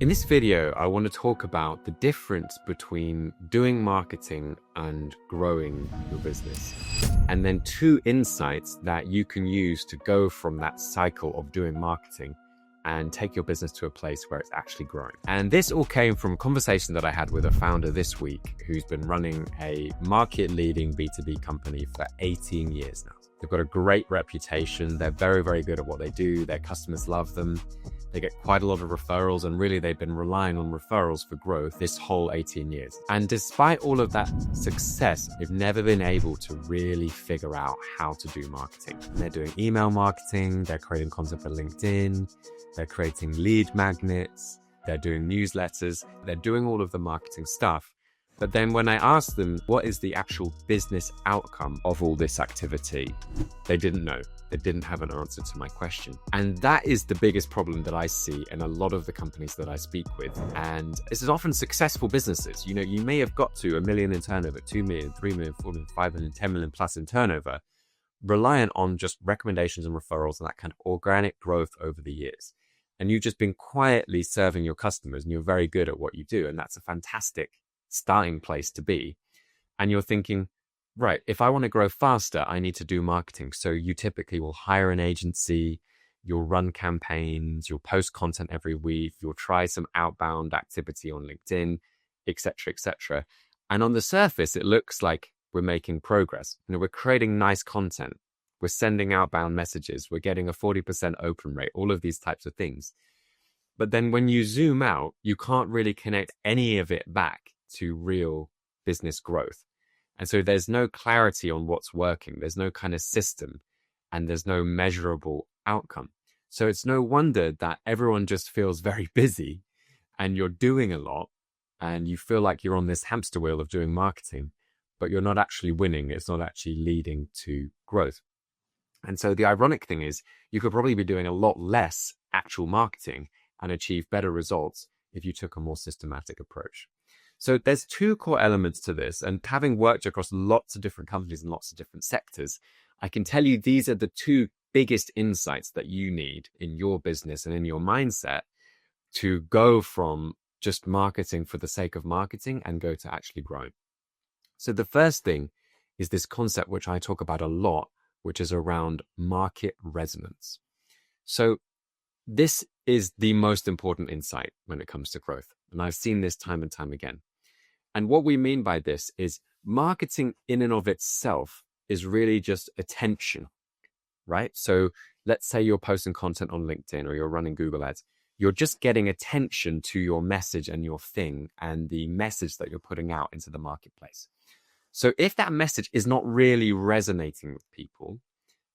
In this video, I want to talk about the difference between doing marketing and growing your business, and then 2 insights that you can use to go from that cycle of doing marketing and take your business to a place where it's actually growing. And this all came from a conversation that I had with a founder this week who's been running a market-leading B2B company for 18 years now. They've got a great reputation. They're very, very good at what they do. Their customers love them. They get quite a lot of referrals, and really they've been relying on referrals for growth this whole 18 years. And despite all of that success, they've never been able to really figure out how to do marketing. And they're doing email marketing, they're creating content for LinkedIn, they're creating lead magnets, they're doing newsletters, they're doing all of the marketing stuff. But then when I asked them, what is the actual business outcome of all this activity? They didn't know. They didn't have an answer to my question. And that is the biggest problem that I see in a lot of the companies that I speak with. And this is often successful businesses. You know, you may have got to 1 million in turnover, 2 million, 3 million, 4 million, 5 million, 10 million plus in turnover, reliant on just recommendations and referrals and that kind of organic growth over the years. And you've just been quietly serving your customers and you're very good at what you do. And that's a fantastic starting place to be. And you're thinking, right, if I want to grow faster, I need to do marketing. So you typically will hire an agency, you'll run campaigns, you'll post content every week, you'll try some outbound activity on LinkedIn, etc., etc. And on the surface, it looks like we're making progress. You know, we're creating nice content, we're sending outbound messages, we're getting a 40% open rate, all of these types of things. But then when you zoom out, you can't really connect any of it back to real business growth. And so there's no clarity on what's working. There's no kind of system and there's no measurable outcome. So it's no wonder that everyone just feels very busy and you're doing a lot and you feel like you're on this hamster wheel of doing marketing, but you're not actually winning. It's not actually leading to growth. And so the ironic thing is you could probably be doing a lot less actual marketing and achieve better results if you took a more systematic approach. So there's 2 core elements to this. And having worked across lots of different companies and lots of different sectors, I can tell you these are the 2 biggest insights that you need in your business and in your mindset to go from just marketing for the sake of marketing and go to actually growing. So the first thing is this concept, which I talk about a lot, which is around market resonance. So this is the most important insight when it comes to growth. And I've seen this time and time again. And what we mean by this is marketing in and of itself is really just attention, right? So let's say you're posting content on LinkedIn or you're running Google Ads. You're just getting attention to your message and your thing and the message that you're putting out into the marketplace. So if that message is not really resonating with people,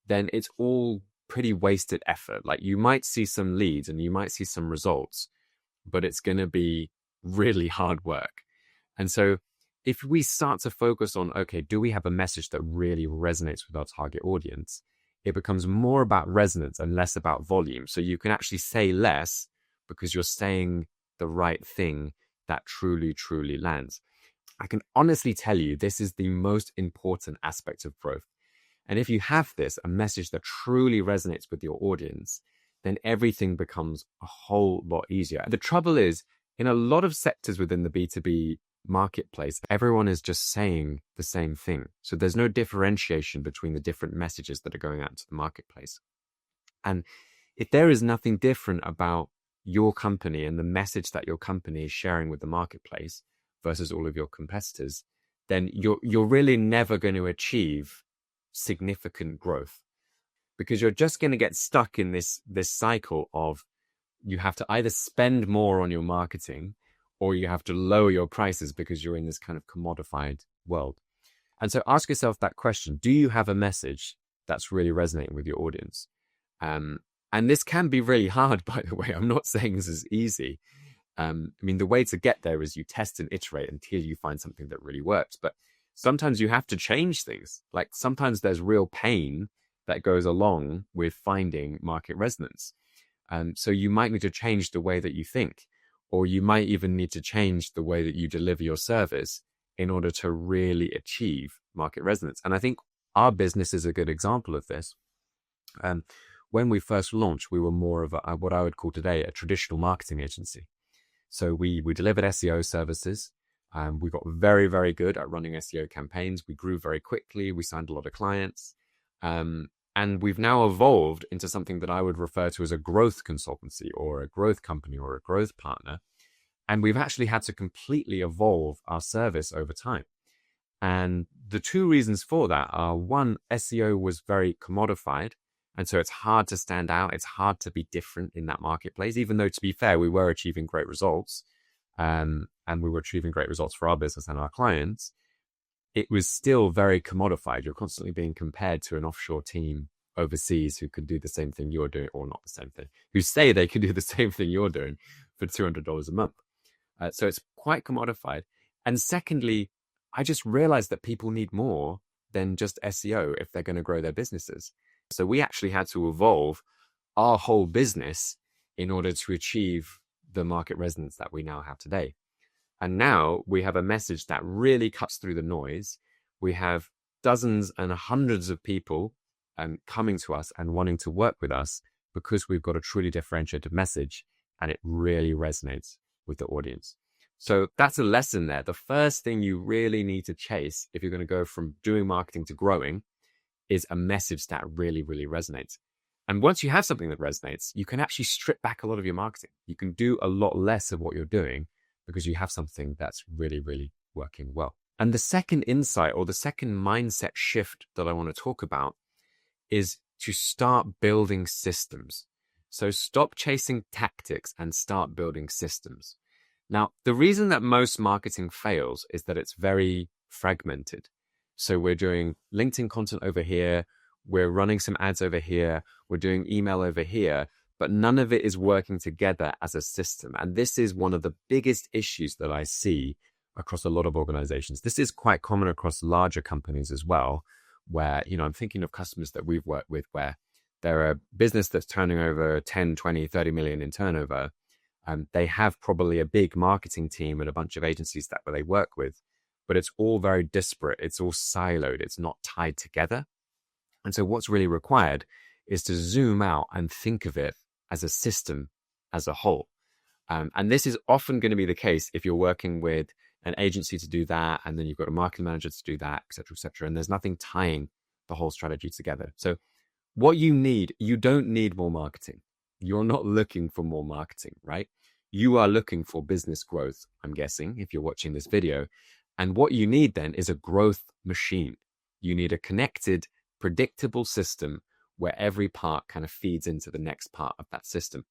then it's all pretty wasted effort. Like you might see some leads and you might see some results, but it's going to be really hard work. And so if we start to focus on, okay, do we have a message that really resonates with our target audience? It becomes more about resonance and less about volume. So you can actually say less because you're saying the right thing that truly, truly lands. I can honestly tell you this is the most important aspect of growth. And if you have this, a message that truly resonates with your audience, then everything becomes a whole lot easier. The trouble is, in a lot of sectors within the B2B marketplace, everyone is just saying the same thing. So there's no differentiation between the different messages that are going out into the marketplace. And if there is nothing different about your company and the message that your company is sharing with the marketplace versus all of your competitors, then you're really never going to achieve significant growth, because you're just going to get stuck in this cycle of you have to either spend more on your marketing or you have to lower your prices because you're in this kind of commodified world. And so ask yourself that question. Do you have a message that's really resonating with your audience? And this can be really hard, by the way. I'm not saying this is easy. I mean, the way to get there is you test and iterate until you find something that really works. But sometimes you have to change things. Like sometimes there's real pain that goes along with finding market resonance. So you might need to change the way that you think, or you might even need to change the way that you deliver your service in order to really achieve market resonance. And I think our business is a good example of this. When we first launched, we were more of what I would call today a traditional marketing agency. So we delivered SEO services. We got very, very good at running SEO campaigns. We grew very quickly. We signed a lot of clients. And we've now evolved into something that I would refer to as a growth consultancy or a growth company or a growth partner. And we've actually had to completely evolve our service over time. And the two reasons for that are, one, SEO was very commodified. And so it's hard to stand out. It's hard to be different in that marketplace, even though, to be fair, we were achieving great results. And we were achieving great results for our business and our clients. It was still very commodified. You're constantly being compared to an offshore team overseas who could do the same thing you're doing, or not the same thing, who say they can do the same thing you're doing for $200 a month. So it's quite commodified. And secondly, I just realized that people need more than just SEO if they're going to grow their businesses. So we actually had to evolve our whole business in order to achieve the market resonance that we now have today. And now we have a message that really cuts through the noise. We have dozens and hundreds of people coming to us and wanting to work with us because we've got a truly differentiated message, and it really resonates with the audience. So that's a lesson there. The first thing you really need to chase if you're going to go from doing marketing to growing is a message that really, really resonates. And once you have something that resonates, you can actually strip back a lot of your marketing. You can do a lot less of what you're doing because you have something that's really, really working well. And the second insight, or the second mindset shift that I want to talk about, is to start building systems. So stop chasing tactics and start building systems. Now, the reason that most marketing fails is that it's very fragmented. So we're doing LinkedIn content over here, we're running some ads over here, we're doing email over here, but none of it is working together as a system. And this is one of the biggest issues that I see across a lot of organizations. This is quite common across larger companies as well, where, I'm thinking of customers that we've worked with where they're a business that's turning over 10, 20, 30 million in turnover. They have probably a big marketing team and a bunch of agencies that they work with, but it's all very disparate. It's all siloed. It's not tied together. And so what's really required is to zoom out and think of it as a system as a whole. And this is often going to be the case if you're working with an agency to do that, and then you've got a marketing manager to do that, et cetera, and there's nothing tying the whole strategy together. So what you don't need more marketing. You're not looking for more marketing, right? You are looking for business growth, I'm guessing, if you're watching this video. And what you need then is a growth machine. You need a connected, predictable system where every part kind of feeds into the next part of that system.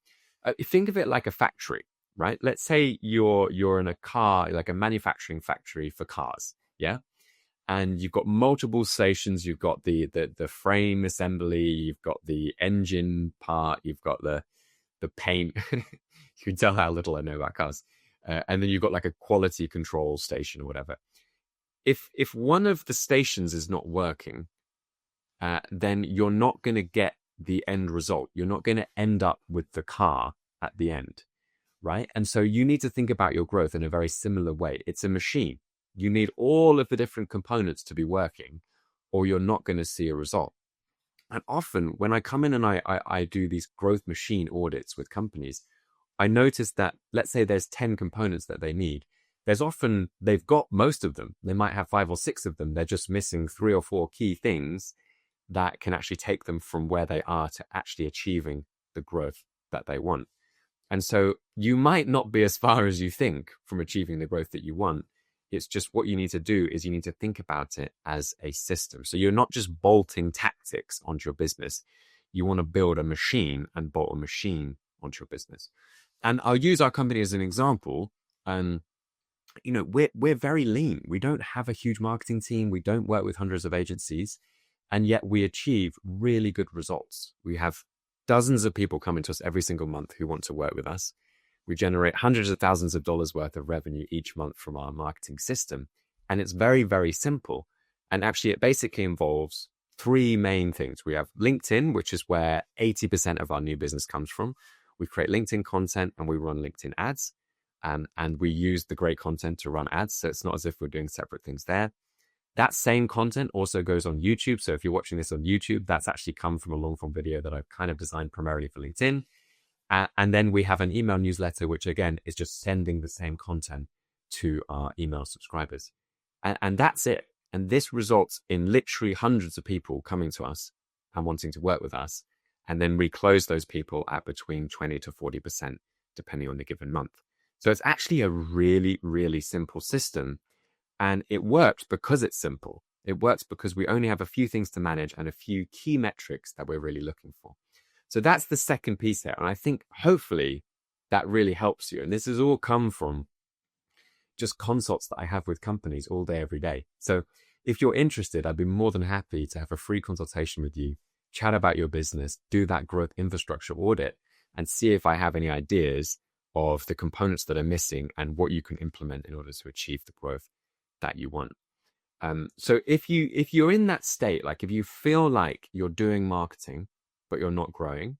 Think of it like a factory, right? Let's say you're in a car, like a manufacturing factory for cars, yeah? And you've got multiple stations. You've got the frame assembly, you've got the engine part, you've got the paint. You can tell how little I know about cars. And then you've got like a quality control station or whatever. If one of the stations is not working, then you're not going to get the end result. You're not going to end up with the car at the end, right? And so you need to think about your growth in a very similar way. It's a machine. You need all of the different components to be working, or you're not going to see a result. And often when I come in and I do these growth machine audits with companies, I notice that, let's say there's 10 components that they need. They've got most of them. They might have 5 or 6 of them. They're just missing 3 or 4 key things that can actually take them from where they are to actually achieving the growth that they want. And so you might not be as far as you think from achieving the growth that you want. It's just what you need to do is you need to think about it as a system. So you're not just bolting tactics onto your business. You want to build a machine and bolt a machine onto your business. And I'll use our company as an example. We're very lean. We don't have a huge marketing team. We don't work with hundreds of agencies. And yet we achieve really good results. We have dozens of people coming to us every single month who want to work with us. We generate hundreds of thousands of dollars worth of revenue each month from our marketing system. And it's very, very simple. And actually, it basically involves 3 main things. We have LinkedIn, which is where 80% of our new business comes from. We create LinkedIn content and we run LinkedIn ads. And we use the great content to run ads. So it's not as if we're doing separate things there. That same content also goes on YouTube. So if you're watching this on YouTube, that's actually come from a long form video that I've kind of designed primarily for LinkedIn. And then we have an email newsletter, which again is just sending the same content to our email subscribers. And that's it. And this results in literally hundreds of people coming to us and wanting to work with us. And then we close those people at between 20 to 40%, depending on the given month. So it's actually a really, really simple system. And it works because it's simple. It works because we only have a few things to manage and a few key metrics that we're really looking for. So that's the second piece there. And I think hopefully that really helps you. And this has all come from just consults that I have with companies all day, every day. So if you're interested, I'd be more than happy to have a free consultation with you, chat about your business, do that growth infrastructure audit, and see if I have any ideas of the components that are missing and what you can implement in order to achieve the growth that you want. So if you're in that state, like if you feel like you're doing marketing, but you're not growing,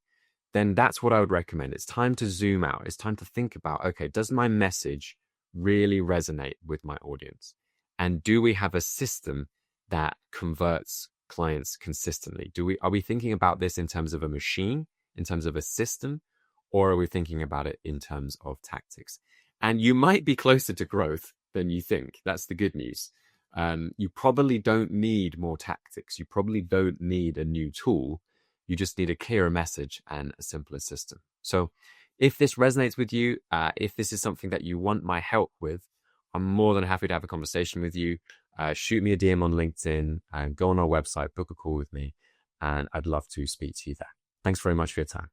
then that's what I would recommend. It's time to zoom out. It's time to think about, okay, does my message really resonate with my audience? And do we have a system that converts clients consistently? Are we thinking about this in terms of a machine, in terms of a system, or are we thinking about it in terms of tactics? And you might be closer to growth than you think. That's the good news. You probably don't need more tactics. You probably don't need a new tool. You just need a clearer message and a simpler system. So if this resonates with you, if this is something that you want my help with, I'm more than happy to have a conversation with you. Shoot me a DM on LinkedIn and go on our website, book a call with me, and I'd love to speak to you there. Thanks very much for your time.